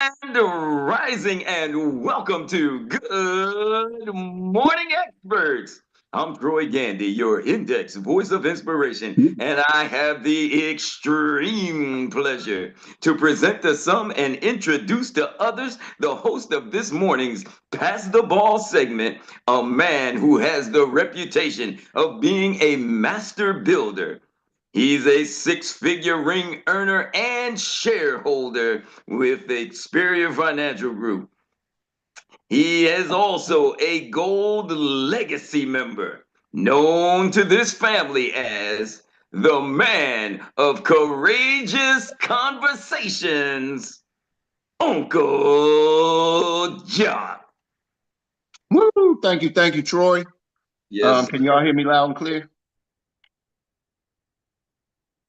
And rising, and welcome to Good Morning Experts. I'm Troy Gandy, your index voice of inspiration, and I have the extreme pleasure to present to some and introduce to others the host of this morning's Pass the Ball segment, a man who has the reputation of being a master builder. He's a six-figure ring earner and shareholder with the Xperia Financial Group. He is also a Gold Legacy member, known to this family as the man of courageous conversations, Uncle John. Woo! Thank you, Troy. Yes. Can y'all hear me loud and clear?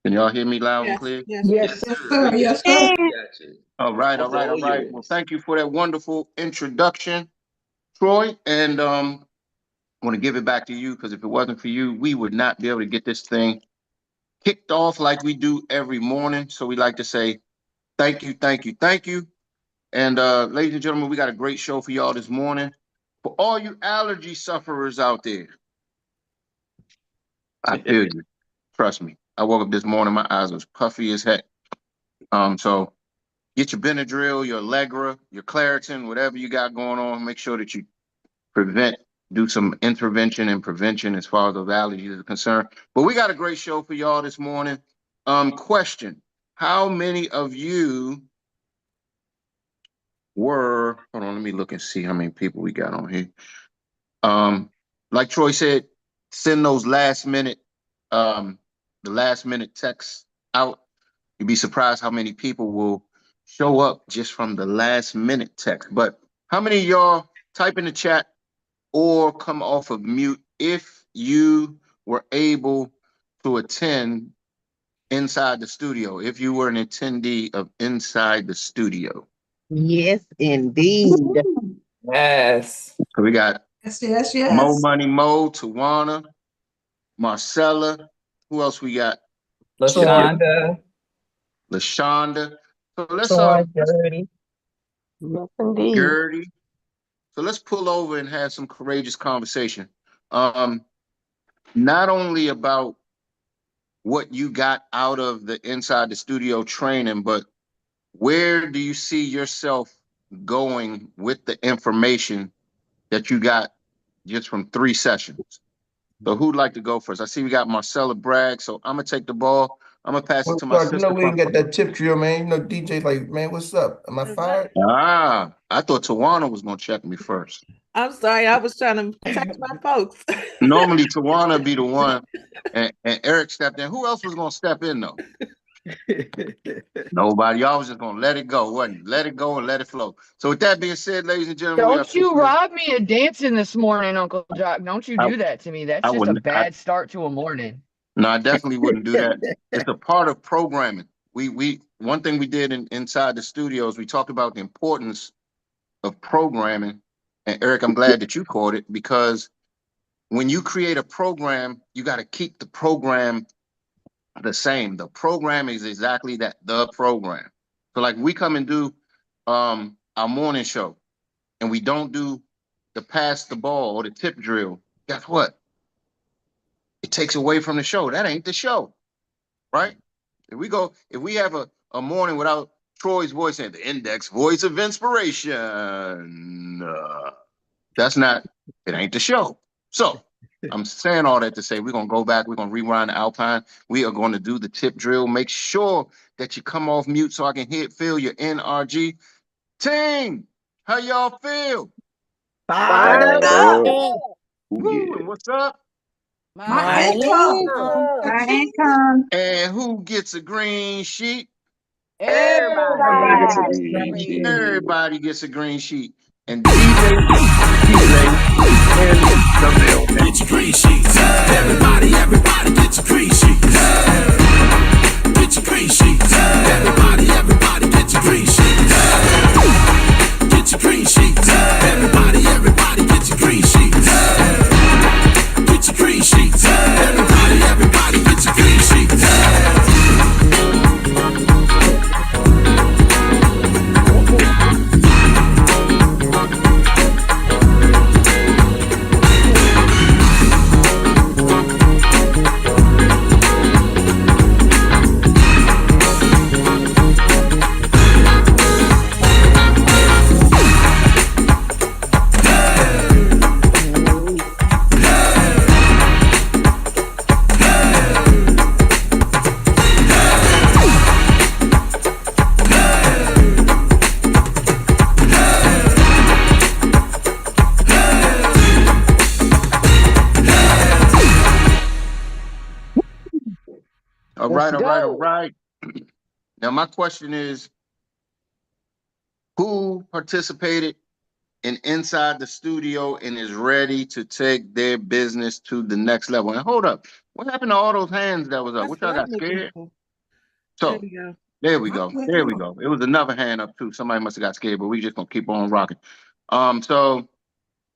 Can y'all hear me loud and clear? Yes, sir. Yes, sir. Gotcha. All right. All Well, yours. thank you for that wonderful introduction, Troy. And I want to give it back to you because if it wasn't for you, we would not be able to get this thing kicked off like we do every morning. So we like to say thank you, thank you, thank you. And ladies and gentlemen, we got a great show for y'all this morning. For all you allergy sufferers out there, I feel you. Trust me. I woke up this morning, my eyes was puffy as heck. So get your Benadryl, your Allegra, your Claritin, whatever you got going on. Make sure that you do some intervention and prevention as far as those allergies are concerned. But we got a great show for y'all this morning. Question: how many of you were? Hold on, let me look and see how many people we got on here. Like Troy said, send those the last minute texts out. You'd be surprised how many people will show up just from the last minute text. But how many of y'all type in the chat or come off of mute if you were able to attend inside the studio, if you were an attendee of inside the studio? Yes, indeed. Yes. So we got Yes. Mo Money Mo, Tawana, Marcella. Who else we got? LaShonda. LaShonda. So let's Troy, Gertie. Yes, indeed. Gertie. So let's pull over and have some courageous conversation. Not only about what you got out of the inside the studio training, but where do you see yourself going with the information that you got just from 3 sessions? So who'd like to go first? I see we got Marcella Bragg, so I'm gonna take the ball. I'm gonna pass it to my sister. You know we ain't got that tip drill, man. You know DJ like, man, what's up? Am I fired? I thought Tawana was gonna check me first. I'm sorry, I was trying to text my folks. Normally Tawana be the one, and Eric stepped in. Who else was gonna step in though? Nobody. Y'all was just gonna let it go, wasn't you? Let it go and let it flow. So with that being said, ladies and gentlemen, don't you rob me of dancing this morning, Uncle Jock. Don't you do that to me. That's just a bad start to a morning. No, I definitely wouldn't do that. It's a part of programming. We one thing we did inside the studios, we talked about the importance of programming. And Eric, I'm glad that you caught it, because when you create a program, you got to keep the program the same. The program is exactly that, the program. So like we come and do our morning show and we don't do the pass the ball or the tip drill, guess what? It takes away from the show. That ain't the show, right? If we have a morning without Troy's voice and the index voice of inspiration, it ain't the show. So I'm saying all that to say we're going to go back. We're going to rewind the Alpine. We are going to do the tip drill. Make sure that you come off mute so I can feel your NRG. Team, how y'all feel? Fired up. Woo, and what's up? My income. And who gets a green sheet? Everybody. Everybody gets a green sheet. And DJ in the building. Get your green sheets. Everybody get your green sheets. Get your green sheets. Everybody get your green sheets. Get your green sheets. Everybody get your green sheets. Get your green sheets. Everybody get your green sheets. right, all right, all go. right. Now, my question is, who participated in Inside the Studio and is ready to take their business to the next level? And hold up, what happened to all those hands that was up? That's What what y'all I'm got looking scared? for. There So we go. there we go. There we go. It was another hand up too. Somebody must have got scared, but we just gonna keep on rocking. So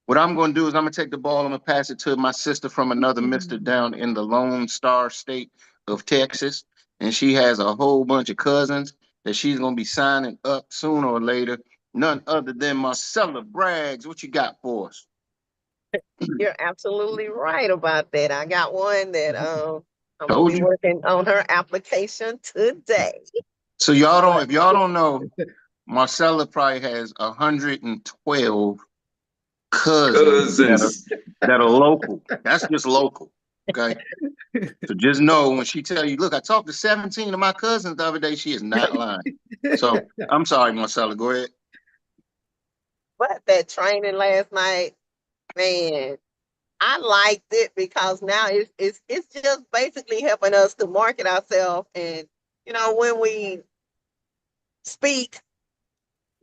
what I'm gonna do is I'm gonna take the ball. I'm gonna pass it to my sister from another mister down in the Lone Star State of Texas, and she has a whole bunch of cousins that she's gonna be signing up sooner or later. None other than Marcella Braggs. What you got for us? You're absolutely right about that. I got one that I'm gonna Told be you. working on her application today. So y'all don't, But if y'all don't know, Marcella probably has 112 cousins Cousins. that are local. That's just local. Okay. So just know when she tell you, look, I talked to 17 of my cousins the other day, she is not lying. So I'm sorry, Marcella, go ahead. but that training last night, man, I liked it because now it's just basically helping us to market ourselves. And when we speak,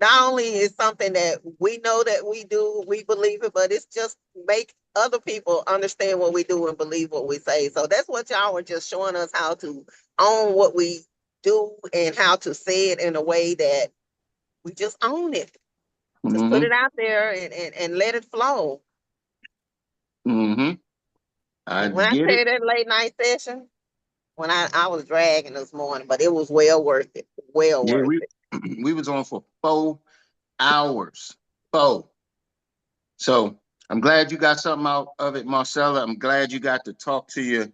not only is something that we know that we do, we believe it, but it's just make other people understand what we do and believe what we say. So that's what y'all were just showing us, how to own what we do and how to say it in a way that we just own it. Just put it out there and let it flow. Mm-hmm. I And when I get it. say that late night session, when I was dragging this morning, but it was well worth it. Well Yeah, worth it. we was on for 4 hours. 4. So I'm glad you got something out of it, Marcella. I'm glad you got to talk to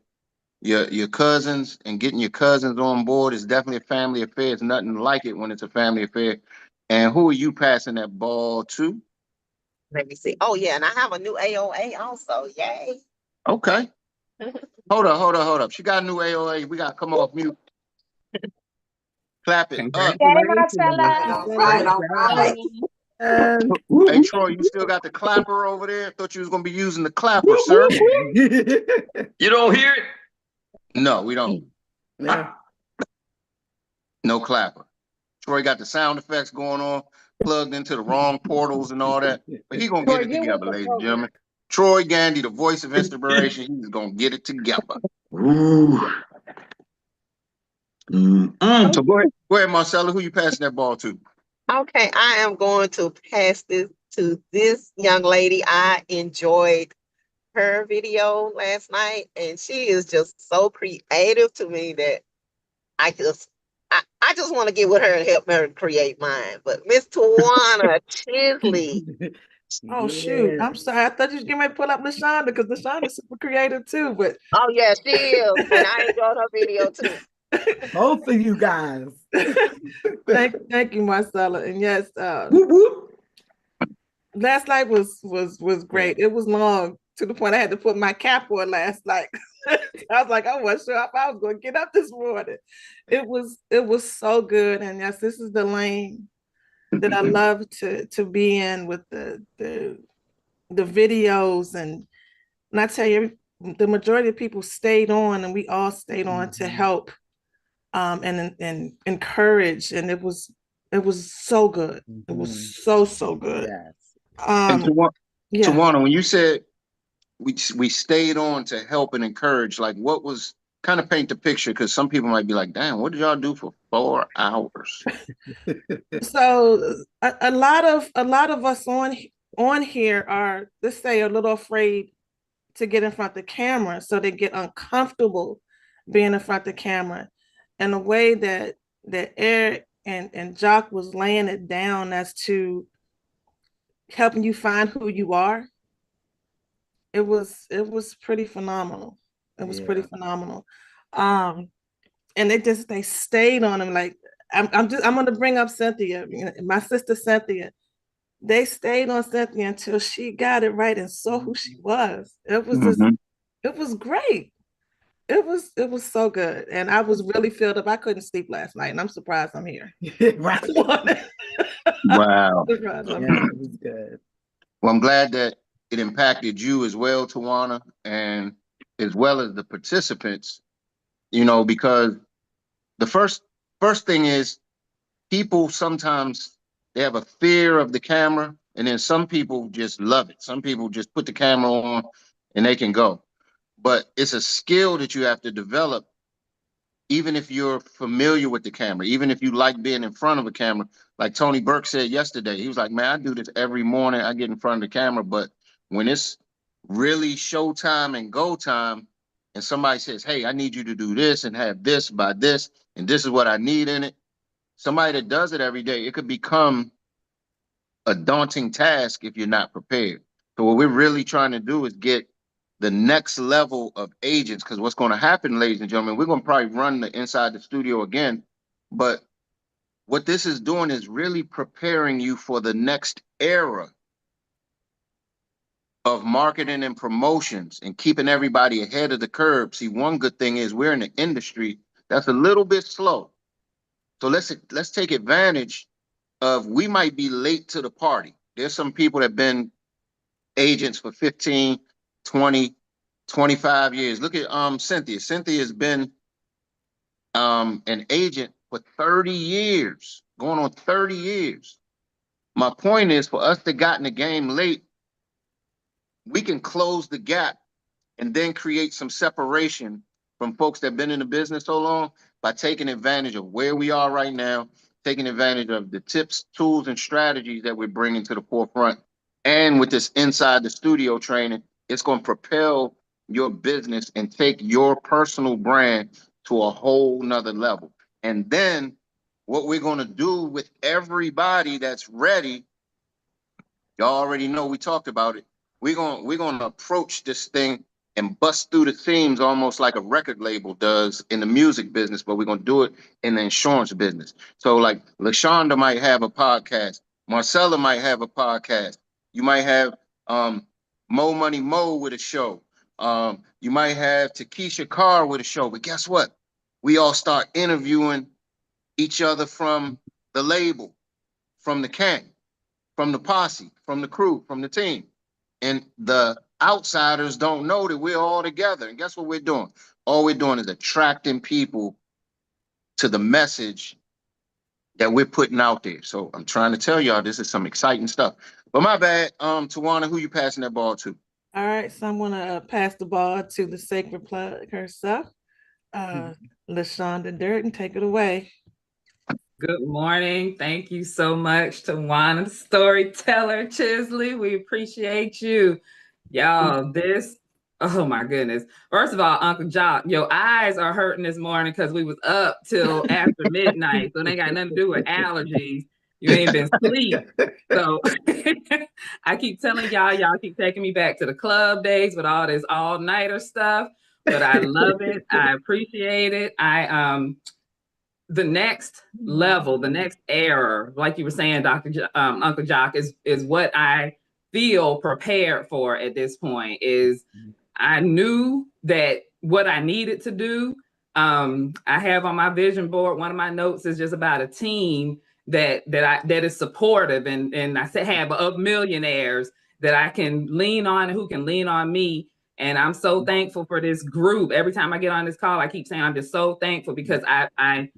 your cousins, and getting your cousins on board is definitely a family affair. It's nothing like it when it's a family affair. And who are you passing that ball to? Let me see. Oh yeah, and I have a new AOA also. Yay. Okay. Hold up. She got a new AOA. We got to come off mute. Clap it up. Yay, Congratulations. Marcella. All right, all right. And Hey, Troy, you still got the clapper over there? Thought you was going to be using the clapper, Whoop, sir. whoop, whoop. You don't hear it? No, we don't. yeah. No clapper. Troy got the sound effects going on, plugged into the wrong portals and all that. But he gonna get it together, ladies and gentlemen. Troy Gandy, the voice of inspiration, he's gonna get it together. Ooh. Mm-mm. So go ahead, Marcella. Who you passing that ball to? Okay, I am going to pass this to this young lady. I enjoyed her video last night, and she is just so creative to me that I just want to get with her and help her create mine. But Miss Tawana Chisley. Oh shoot. I'm sorry. I thought you was getting ready to pull up LaShonda because LaShonda's super creative too. But Oh yeah, she is. And I enjoyed her video too. Both of you guys. thank you, Marcella. And yes, Whoop, whoop. last night was great. It was long to the point I had to put my cap on last night. I was like, I wasn't sure if I was going to get up this morning. It was so good. And yes, this is the lane that I love to be in, with the videos. And I tell you, the majority of people stayed on, and we all stayed on to help and encourage. And it was so good. It was so good. Yes. And Yeah. Tawana, when you said we stayed on to help and encourage, like what was, kind of paint the picture, because some people might be like, damn, what did y'all do for 4 hours? So a lot of us on here are, let's say, a little afraid to get in front of the camera, so they get uncomfortable being in front of the camera. And the way that Eric and Jock was laying it down as to helping you find who you are, it was pretty phenomenal. It was pretty phenomenal. And they stayed on him. Like, I'm gonna bring up Cynthia, my sister Cynthia. They stayed on Cynthia until she got it right and saw who she was. It was it was great. It was so good. And I was really filled up. I couldn't sleep last night, and I'm surprised I'm here. Right. Wow. It was good. Well, I'm glad that it impacted you as well, Tawana, and as well as the participants, because the first thing is people sometimes they have a fear of the camera, and then some people just love it. Some people just put the camera on and they can go. But it's a skill that you have to develop, even if you're familiar with the camera, even if you like being in front of a camera. Like Tony Burke said yesterday, he was like, man, I do this every morning. I get in front of the camera, but when it's really showtime and go time, and somebody says, hey, I need you to do this and have this by this, and this is what I need in it. Somebody that does it every day, it could become a daunting task if you're not prepared. So what we're really trying to do is get the next level of agents, because what's going to happen, ladies and gentlemen, we're going to probably run the inside the studio again, but what this is doing is really preparing you for the next era of marketing and promotions and keeping everybody ahead of the curve. See, one good thing is we're in an industry that's a little bit slow. So let's take advantage of, we might be late to the party. There's some people that have been agents for 15, 20, 25 years. Look at Cynthia. Cynthia has been an agent for 30 years, going on 30 years. My point is, for us that got in the game late, we can close the gap and then create some separation from folks that have been in the business so long by taking advantage of where we are right now, taking advantage of the tips, tools, and strategies that we're bringing to the forefront. And with this inside the studio training, it's going to propel your business and take your personal brand to a whole nother level. And then what we're going to do with everybody that's ready, y'all already know we talked about it. We're going to approach this thing and bust through the seams almost like a record label does in the music business, but we're going to do it in the insurance business. So like LaShonda might have a podcast. Marcella might have a podcast. You might have Mo Money Mo with a show. You might have Takesha Carr with a show. But guess what? We all start interviewing each other from the label, from the camp, from the posse, from the crew, from the team. And the outsiders don't know that we're all together. And guess what we're doing? All we're doing is attracting people to the message that we're putting out there. So I'm trying to tell y'all this is some exciting stuff. But my bad, Tawana, who you passing that ball to? All right, so I'm gonna pass the ball to the sacred plug herself, LaShonda Durden. Take it away. Good morning. Thank you so much, Tawana, storyteller Chisley. We appreciate you. Y'all, oh my goodness. First of all, Uncle Jock, your eyes are hurting this morning because we was up till after midnight. So they got nothing to do with allergies. You ain't been asleep. So I keep telling y'all keep taking me back to the club days with all this all-nighter stuff. But I love it. I appreciate it. The next level, the next era, like you were saying, Uncle Jock, is what I feel prepared for at this point. Is I knew that what I needed to do. I have on my vision board, one of my notes is just about a team that is supportive, and I have of millionaires that I can lean on, who can lean on me. And I'm so thankful for this group. Every time I get on this call, I keep saying I'm just so thankful because I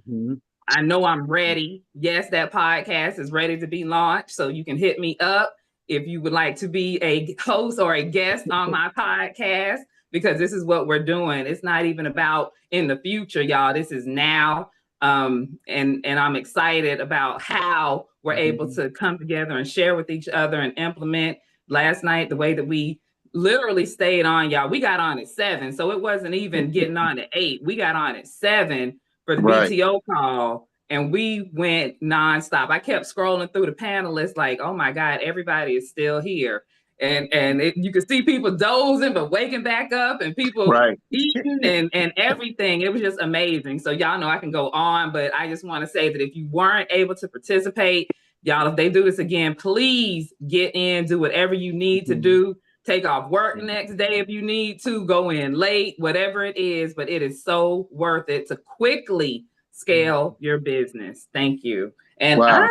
know I'm ready. Yes, that podcast is ready to be launched. So you can hit me up if you would like to be a host or a guest on my podcast, because this is what we're doing. It's not even about in the future, y'all. This is now. And I'm excited about how we're able to come together and share with each other and implement. Last night, the way that we literally stayed on, y'all. We got on at 7, so it wasn't even getting on at 8. We got on at 7 for the BTO call, and we went nonstop. I kept scrolling through the panelists, like, oh my God, everybody is still here, and you could see people dozing but waking back up, and people eating and everything. It was just amazing. So y'all know I can go on, but I just want to say that if you weren't able to participate, y'all, if they do this again, please get in, do whatever you need to do. Take off work the next day if you need to, go in late, whatever it is, but it is so worth it to quickly scale your business. Thank you. And I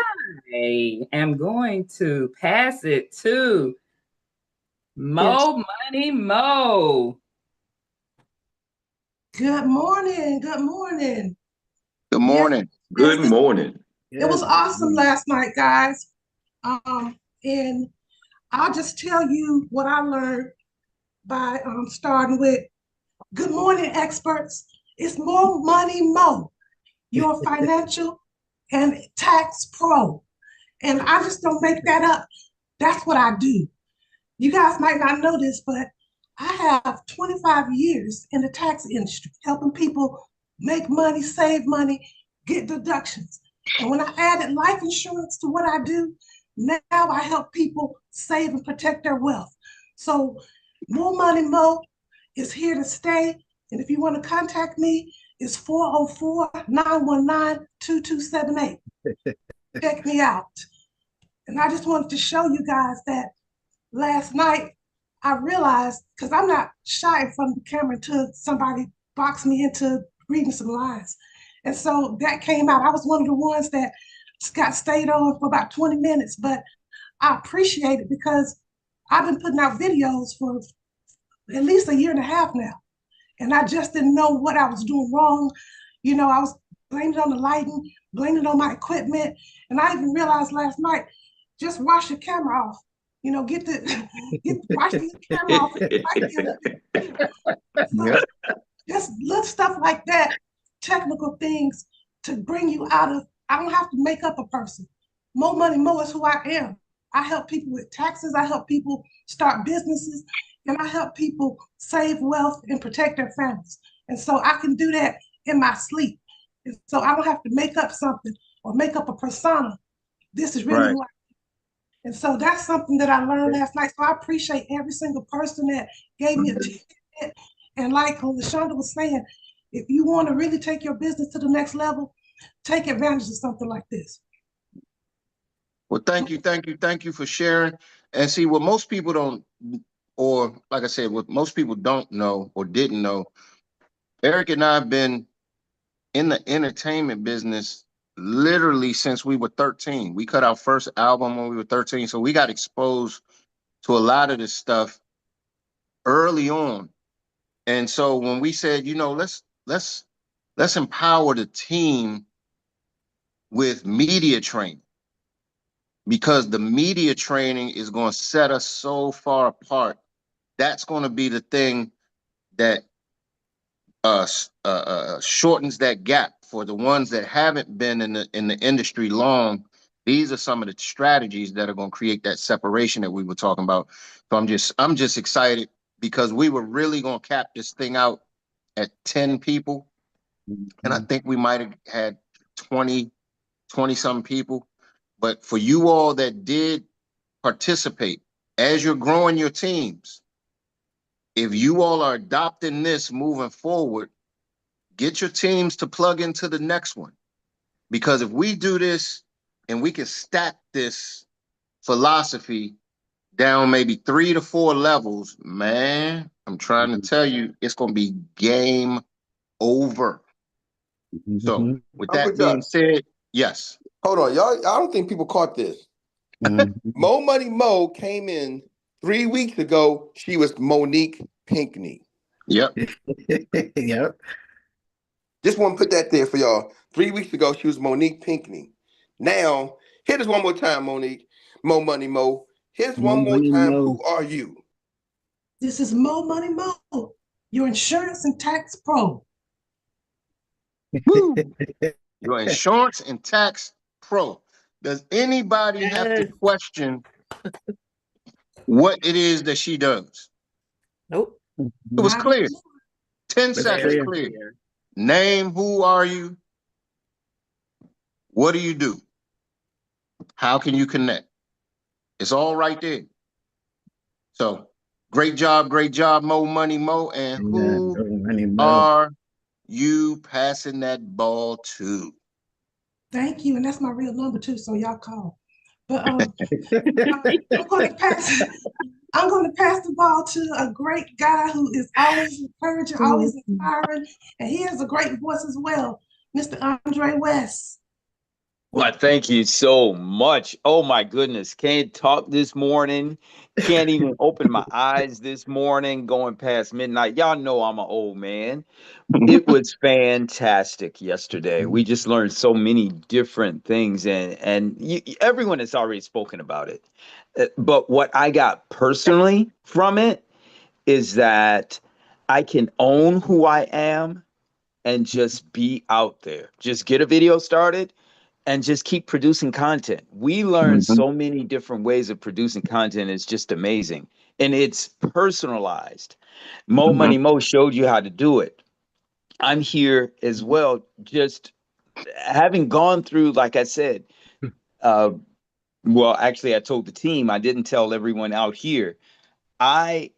am going to pass it to Mo Money Mo. Good morning. Good morning. Good morning. Good morning. It was awesome last night, guys. And I'll just tell you what I learned by starting with good morning, experts. It's Mo Money Mo, your financial and tax pro. And I just don't make that up. That's what I do. You guys might not know this, but I have 25 years in the tax industry, helping people make money, save money, get deductions. And when I added life insurance to what I do, now I help people save and protect their wealth. So More Money Mo is here to stay. And if you want to contact me, it's 404-919-2278. Check me out. And I just wanted to show you guys that last night I realized, because I'm not shy in front of the camera until somebody boxed me into reading some lines. And so that came out. I was one of the ones that stayed on for about 20 minutes, but I appreciate it because I've been putting out videos for at least a year and a half now. And I just didn't know what I was doing wrong. You know, I was blaming it on the lighting, blaming it on my equipment. And I even realized last night, just wash your camera off. You know, wash the camera off. So just little stuff like that, technical things to bring you out of, I don't have to make up a person. Mo Money Mo is who I am. I help people with taxes. I help people start businesses. And I help people save wealth and protect their families. And so I can do that in my sleep. And so I don't have to make up something or make up a persona. This is really who I am. And so that's something that I learned last night. So I appreciate every single person that gave me a tip. And like LaShonda was saying, if you want to really take your business to the next level, take advantage of something like this. Well, thank you for sharing. And see, what most people don't, or like I said, what most people don't know or didn't know, Erik and I have been in the entertainment business literally since we were 13. We cut our first album when we were 13, so we got exposed to a lot of this stuff early on. And so when we said, you know, let's empower the team with media training, because the media training is going to set us so far apart. That's going to be the thing that shortens that gap for the ones that haven't been in the industry long. These are some of the strategies that are going to create that separation that we were talking about. So I'm just excited because we were really going to cap this thing out at 10 people. And I think we might have had 20 some people. But for you all that did participate, as you're growing your teams, if you all are adopting this moving forward, get your teams to plug into the next one. Because if we do this and we can stack this philosophy down maybe 3 to 4 levels, man, I'm trying to tell you, it's going to be game over. So with that being said, yes. Hold on, y'all. I don't think people caught this. Mo Money Mo came in 3 weeks ago. She was Monique Pinckney. Yep. Yep. Just want to put that there for y'all. 3 weeks ago, she was Monique Pinckney. Now, hit us one more time, Monique. Mo Money Mo. Here's one more time. Who are you? This is Mo Money Mo, your insurance and tax pro. Woo. Your insurance and tax pro. Does anybody have to question what it is that she does? Nope. It was clear. 10 seconds clear. Name, who are you? What do you do? How can you connect? It's all right there. So great job, Mo Money Mo. And who are you passing that ball to? Thank you. And that's my real number too, so y'all call. But I'm going to pass the ball to a great guy who is always encouraging, always inspiring, and he has a great voice as well, Mr. Andre West. Well, thank you so much. Oh my goodness. Can't talk this morning. Can't even open my eyes this morning going past midnight. Y'all know I'm an old man. It was fantastic yesterday. We just learned so many different things and everyone has already spoken about it. But what I got personally from it is that I can own who I am and just be out there. Just get a video started and just keep producing content. We learn so many different ways of producing content. It's just amazing. And it's personalized. Mo Money Mo showed you how to do it. I'm here as well, just having gone through, like I said, uh, well, actually, I told the team, I didn't tell everyone out here. I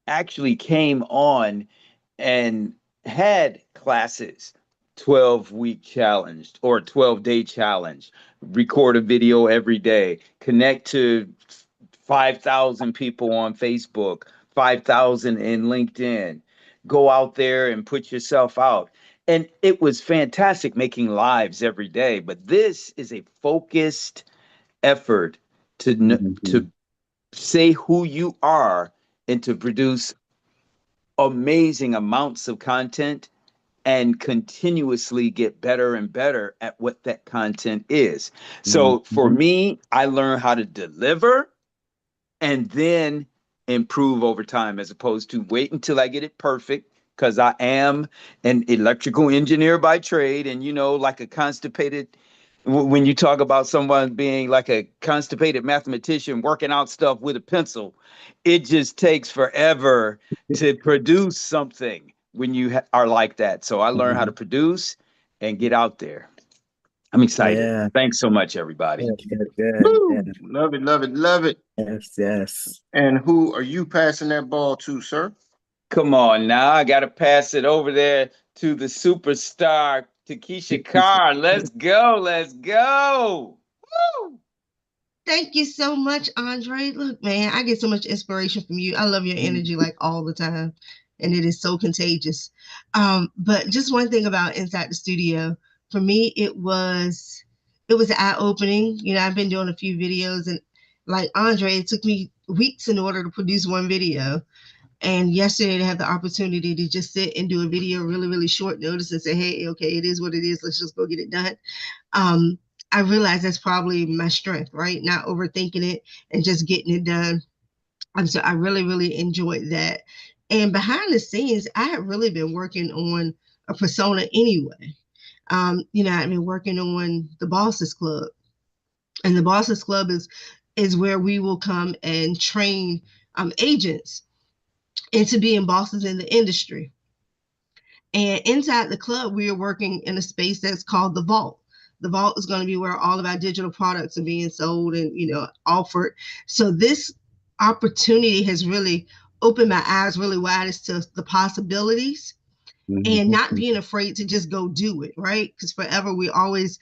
actually came on and had classes, 12-week challenge or 12-day challenge, record a video every day, connect to 5,000 people on Facebook, 5,000 in LinkedIn, go out there and put yourself out. And it was fantastic making lives every day, but this is a focused effort to say who you are and to produce amazing amounts of content and continuously get better and better at what that content is. So for me, I learned how to deliver and then improve over time as opposed to wait until I get it perfect because I am an electrical engineer by trade and like a constipated when you talk about someone being like a constipated mathematician working out stuff with a pencil, it just takes forever to produce something when you are like that. So I learned how to produce and get out there. I'm excited. Yeah. Thanks so much, everybody. Good. Yeah. Love it, love it, love it. Yes. And who are you passing that ball to, sir? Come on now. I got to pass it over there to the superstar, Takesha Carr. Let's go. Let's go. Woo! Thank you so much, Andre. Look, man, I get so much inspiration from you. I love your energy like all the time, and it is so contagious. But just one thing about Inside the Studio, for me, it was eye-opening. I've been doing a few videos, and like Andre, it took me weeks in order to produce one video. And yesterday, to have the opportunity to just sit and do a video really, really short notice and say, hey, okay, it is what it is. Let's just go get it done. I realize that's probably my strength, right? Not overthinking it and just getting it done. So I really, really enjoyed that. And behind the scenes, I had really been working on a persona anyway. I've been working on the Bosses Club. And the Bosses Club is where we will come and train agents into being bosses in the industry. And inside the club, we are working in a space that's called the Vault. The Vault is going to be where all of our digital products are being sold and, offered. So this opportunity has really opened my eyes really wide as to the possibilities and not being afraid to just go do it, right? Because forever we're always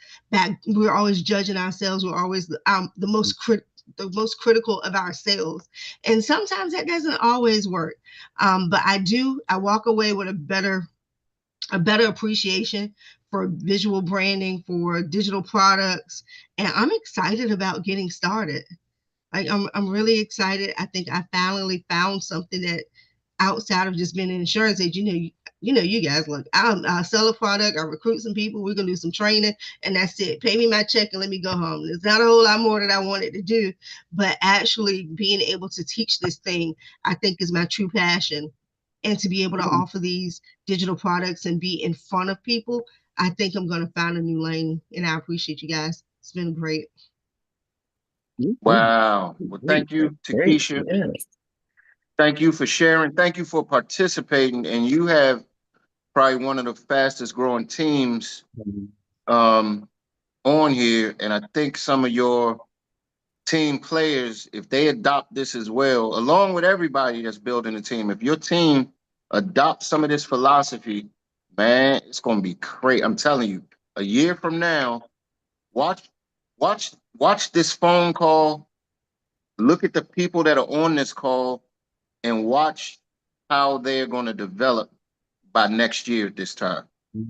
judging ourselves. We're always the most critical of ourselves. And sometimes that doesn't always work. But I walk away with a better appreciation for visual branding, for digital products, and I'm excited about getting started. Like I'm really excited. I think I finally found something that outside of just being an insurance agent, you guys look, I'll sell a product, I'll recruit some people, we're gonna do some training, and that's it. Pay me my check and let me go home. There's not a whole lot more that I wanted to do, but actually being able to teach this thing, I think is my true passion. And to be able to offer these digital products and be in front of people, I think I'm going to find a new lane. And I appreciate you guys. It's been great. Wow. Well, thank you, Takesha. Thank you for sharing. Thank you for participating. And you have probably one of the fastest growing teams on here. And I think some of your team players, if they adopt this as well, along with everybody that's building a team, if your team adopts some of this philosophy, man, it's going to be great. I'm telling you, a year from now, watch this phone call, look at the people that are on this call, and watch how they're going to develop by next year at this time.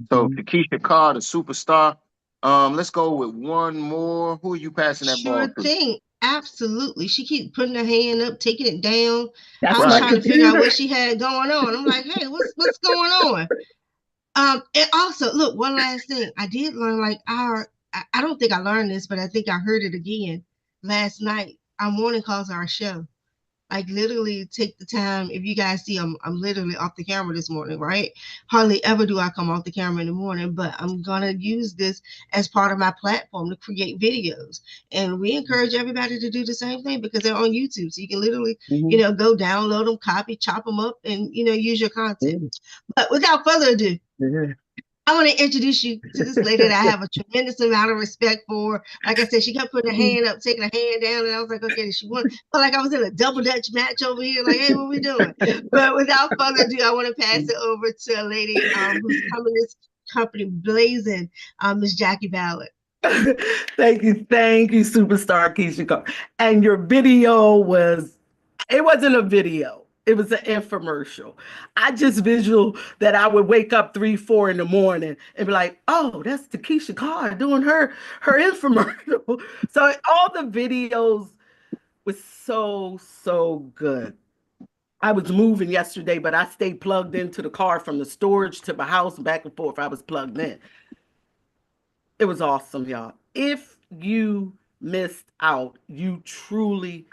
So Takesha Carr, the superstar, Let's go with one more. Who are you passing that ball Sure to? thing. Absolutely. She keeps putting her hand up, taking it down. That's I was my trying to figure out computer. what she had going on. I'm like, hey, what's going on? And also, look, one last thing. I did learn like I don't think I learned this, but I think I heard it again last night. Our morning calls are our show. Like literally take the time. If you guys see, I'm literally off the camera this morning, right? Hardly ever do I come off the camera in the morning, but I'm gonna use this as part of my platform to create videos. And we encourage everybody to do the same thing because they're on YouTube. So you can literally, go download them, copy, chop them up, and use your content. But without further ado, I want to introduce you to this lady that I have a tremendous amount of respect for. Like I said, she kept putting her hand up, taking her hand down, and I was like, okay, did she won? Felt like I was in a double dutch match over here. Like, hey, what we doing? But without further ado, I want to pass it over to a lady who's coming this company blazing, Miss Jackie Ballard. Thank you, superstar Keisha Cole. And your video it wasn't a video. It was an infomercial. I just visual that I would wake up 3, 4 in the morning and be like, oh, that's Keisha Carr doing her infomercial. So all the videos was so good. I was moving yesterday, but I stayed plugged into the car from the storage to my house back and forth. I was plugged in. It was awesome, y'all. If you missed out, you truly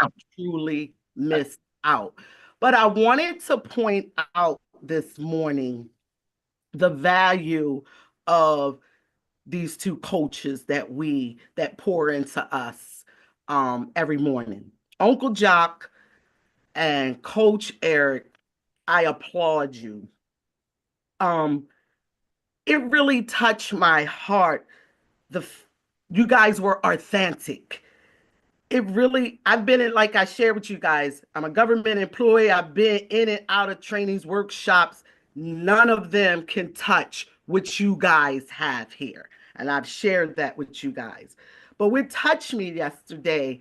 missed out. But I wanted to point out this morning the value of these two coaches that pour into us every morning. Uncle Jock and Coach Eric, I applaud you. It really touched my heart. You guys were authentic. I've been in, like I shared with you guys, I'm a government employee. I've been in and out of trainings, workshops. None of them can touch what you guys have here. And I've shared that with you guys. But what touched me yesterday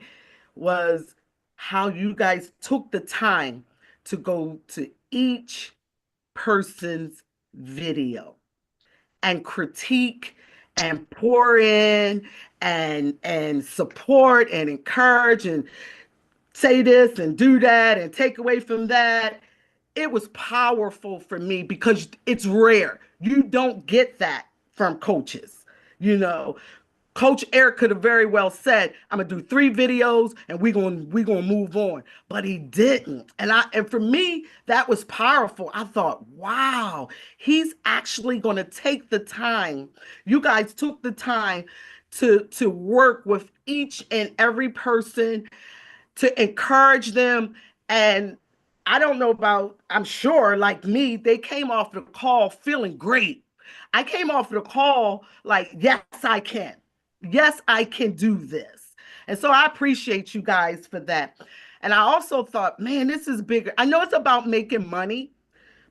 was how you guys took the time to go to each person's video and critique and pour in and support and encourage and say this and do that and take away from that. It was powerful for me because it's rare. You don't get that from coaches. Coach Eric could have very well said, I'm gonna do 3 videos and we're gonna move on. But he didn't. And for me, that was powerful. I thought, wow, he's actually gonna take the time. You guys took the time to work with each and every person, to encourage them. And I don't know about, I'm sure, like me, they came off the call feeling great. I came off the call like, yes, I can. Yes, I can do this. And so I appreciate you guys for that. And I also thought, man, this is bigger. I know it's about making money,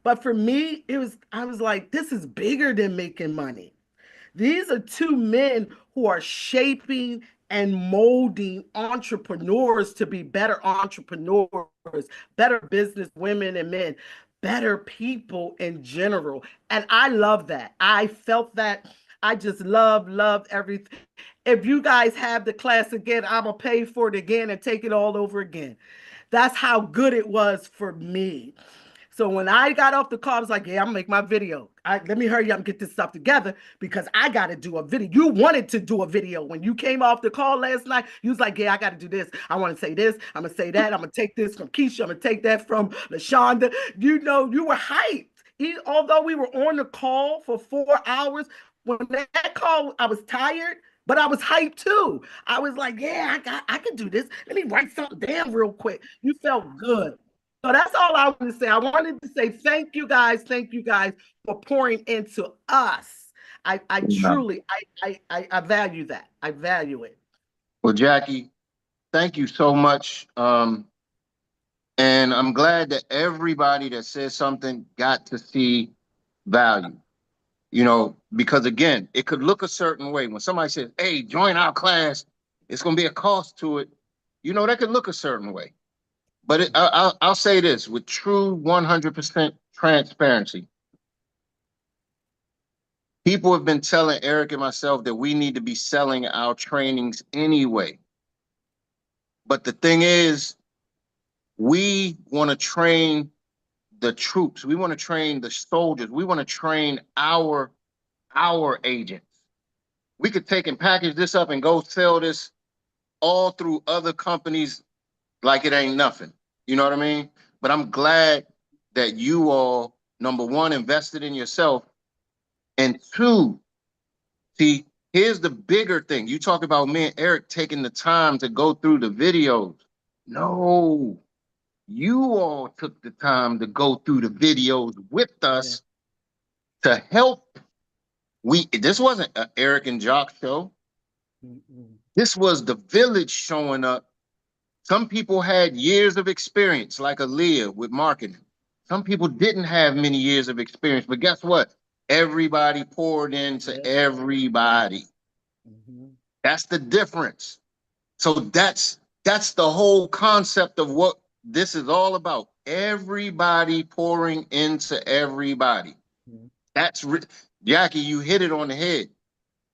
but for me, I was like, this is bigger than making money. These are 2 men who are shaping and molding entrepreneurs to be better entrepreneurs, better business women and men, better people in general. And I love that. I felt that. I just love everything. If you guys have the class again, I'm going to pay for it again and take it all over again. That's how good it was for me. So when I got off the call, I was like, yeah, I'm gonna make my video. Let me hurry up and get this stuff together because I got to do a video. You wanted to do a video. When you came off the call last night, you was like, yeah, I got to do this. I want to say this. I'm going to say that. I'm going to take this from Keisha. I'm going to take that from LaShonda. You were hyped. Although we were on the call for 4 hours, when that call, I was tired, but I was hyped too. I was like, yeah, I can do this. Let me write something down real quick. You felt good. So that's all I wanted to say. I wanted to say thank you guys for pouring into us. I truly value that. I value it. Well, Jackie, thank you so much. And I'm glad that everybody that said something got to see value. Because again, it could look a certain way. When somebody says, hey, join our class, it's going to be a cost to it. That could look a certain way. But I'll say this with true 100% transparency. People have been telling Eric and myself that we need to be selling our trainings anyway. But the thing is, we want to train the troops. We want to train the soldiers. We want to train our agents. We could take and package this up and go sell this all through other companies like it ain't nothing. You know what I mean? But I'm glad that you all, number one, invested in yourself, and two, see, here's the bigger thing. You talk about me and Eric taking the time to go through the videos. No, you all took the time to go through the videos with us to help. This wasn't an Erik and Dr show. This was the village showing up. Some people had years of experience, like Aaliyah with marketing. Some people didn't have many years of experience, but guess what? Everybody poured into everybody. That's the difference. So that's the whole concept of what this is all about. Everybody pouring into everybody. That's Jackie, you hit it on the head.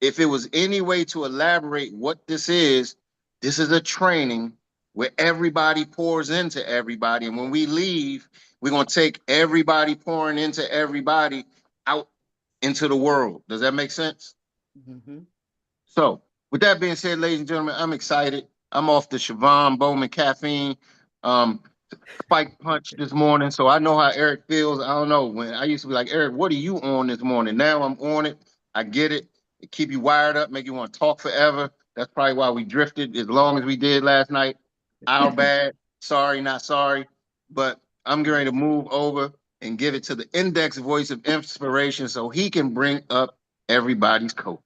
If it was any way to elaborate what this is a training where everybody pours into everybody. And when we leave, we're going to take everybody pouring into everybody out into the world. Does that make sense? So with that being said, ladies and gentlemen, I'm excited. I'm off the Siobhan Bowman caffeine spike punch this morning. So I know how Eric feels. I don't know. When I used to be like, Eric, what are you on this morning? Now I'm on it. I get it. It keep you wired up, make you want to talk forever. That's probably why we drifted as long as we did last night. Our bad. Sorry, not sorry. But I'm going to move over and give it to the index voice of inspiration so he can bring up everybody's coach.